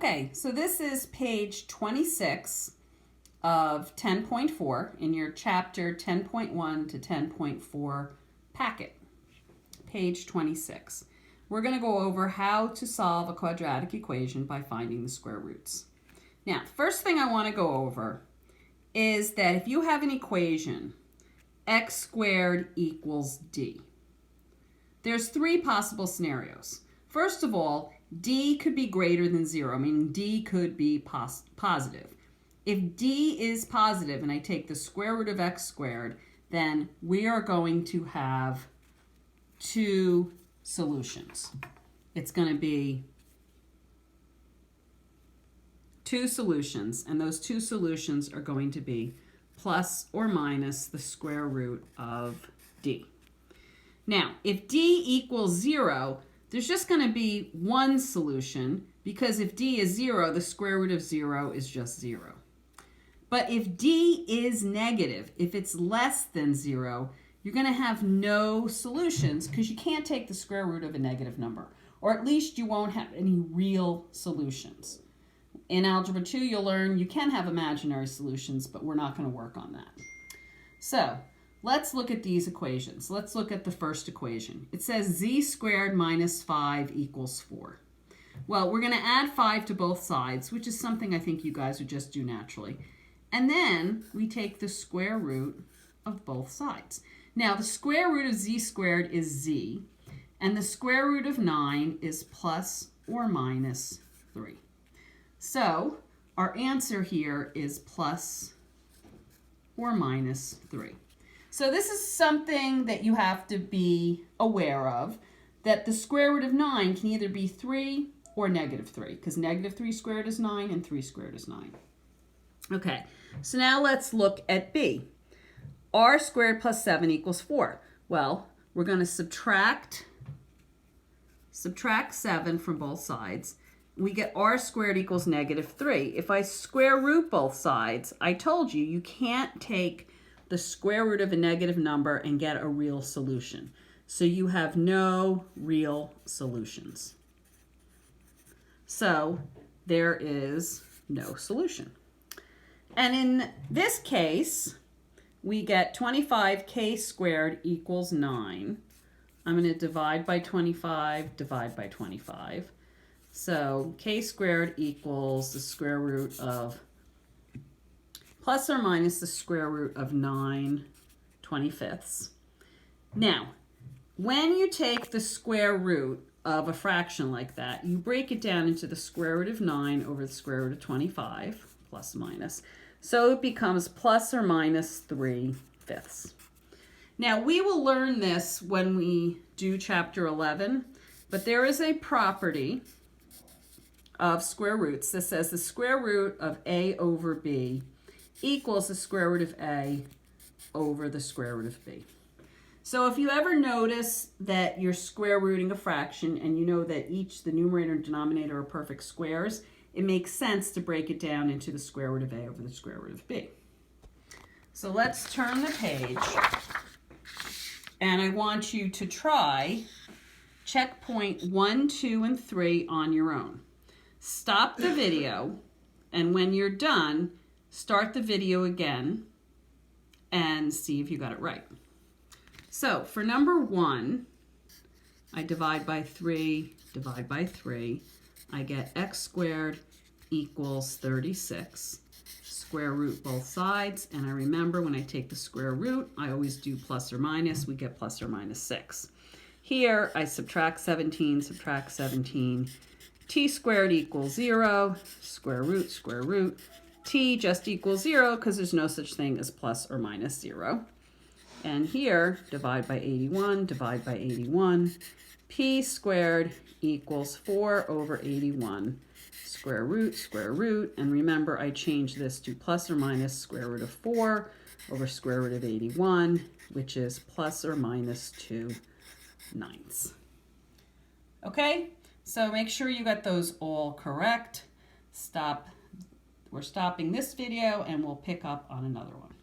Okay, so this is page 26 of 10.4 in your chapter 10.1 to 10.4 packet, page 26. We're going to go over how to solve a quadratic equation by finding the square roots. Now, first thing I want to go over is that if you have an equation, x squared equals d, there's three possible scenarios. First of all, d could be greater than 0, meaning d could be positive. If d is positive and I take the square root of x squared, then we are going to have two solutions. It's going to be two solutions, and those two solutions are going to be plus or minus the square root of d. Now, if d equals 0, there's just going to be one solution, because if d is 0, the square root of 0 is just 0. But if d is negative, if it's less than 0, you're going to have no solutions because you can't take the square root of a negative number, or at least you won't have any real solutions. In Algebra 2, you'll learn you can have imaginary solutions, but we're not going to work on that. So let's look at these equations. Let's look at the first equation. It says z squared minus 5 equals 4. Well, we're going to add 5 to both sides, which is something I think you guys would just do naturally. And then we take the square root of both sides. Now, the square root of z squared is z, and the square root of 9 is plus or minus 3. So our answer here is plus or minus 3. So this is something that you have to be aware of, that the square root of 9 can either be 3 or negative 3, because negative 3 squared is 9 and 3 squared is 9. Okay, so now let's look at b. R squared plus 7 equals 4. Well, we're going to subtract 7 from both sides. We get r squared equals negative 3. If I square root both sides, I told you, you can't take the square root of a negative number and get a real solution. So you have no real solutions. So there is no solution. And in this case, we get 25k squared equals 9. I'm going to divide by 25, divide by 25. So k squared equals the square root of plus or minus the square root of 9/25. Now, when you take the square root of a fraction like that, you break it down into the square root of 9 over the square root of 25, plus minus. So it becomes plus or minus 3/5. Now, we will learn this when we do chapter 11, but there is a property of square roots that says the square root of a over b equals the square root of a over the square root of b. So if you ever notice that you're square rooting a fraction and you know that each, the numerator and denominator, are perfect squares, it makes sense to break it down into the square root of a over the square root of b. So let's turn the page, and I want you to try checkpoint 1, 2, and 3 on your own. Stop the video, and when you're done, start the video again and see if you got it right. So for number 1, I divide by 3, divide by 3. I get x squared equals 36. Square root both sides, and I remember when I take the square root, I always do plus or minus. We get plus or minus 6. Here, I subtract 17, t squared equals 0, square root, t just equals 0 because there's no such thing as plus or minus 0. And here, divide by 81, divide by 81, p squared equals 4 over 81, square root, and remember I changed this to plus or minus square root of 4 over square root of 81, which is plus or minus 2/9. Okay, so make sure you got those all correct. We're stopping this video and we'll pick up on another one.